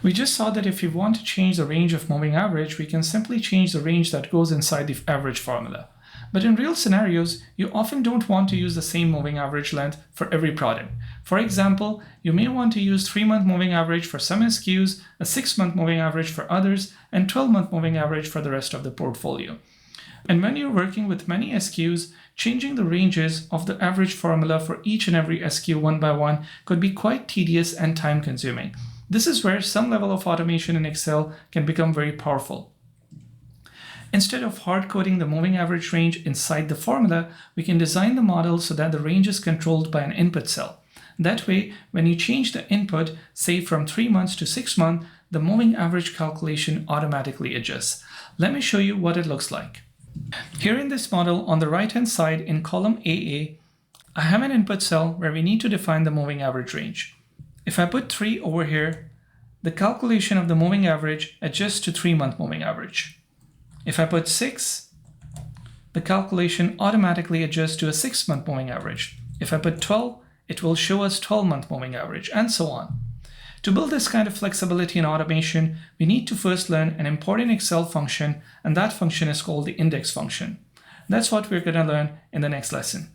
We just saw that if we want to change the range of moving average, we can simply change the range that goes inside the average formula. But in real scenarios, you often don't want to use the same moving average length for every product. For example, you may want to use 3-month moving average for some SKUs, a 6-month moving average for others, and 12-month moving average for the rest of the portfolio. And when you're working with many SKUs, changing the ranges of the average formula for each and every SKU one by one could be quite tedious and time-consuming. This is where some level of automation in Excel can become very powerful. Instead of hard-coding the moving average range inside the formula, we can design the model so that the range is controlled by an input cell. That way, when you change the input, say from 3 months to 6 months, the moving average calculation automatically adjusts. Let me show you what it looks like. Here in this model, on the right-hand side in column AA, I have an input cell where we need to define the moving average range. If I put 3 over here, the calculation of the moving average adjusts to 3-month moving average. If I put 6, the calculation automatically adjusts to a 6-month moving average. If I put 12, it will show us 12-month moving average, and so on. To build this kind of flexibility and automation, we need to first learn an important Excel function, and that function is called the index function. That's what we're going to learn in the next lesson.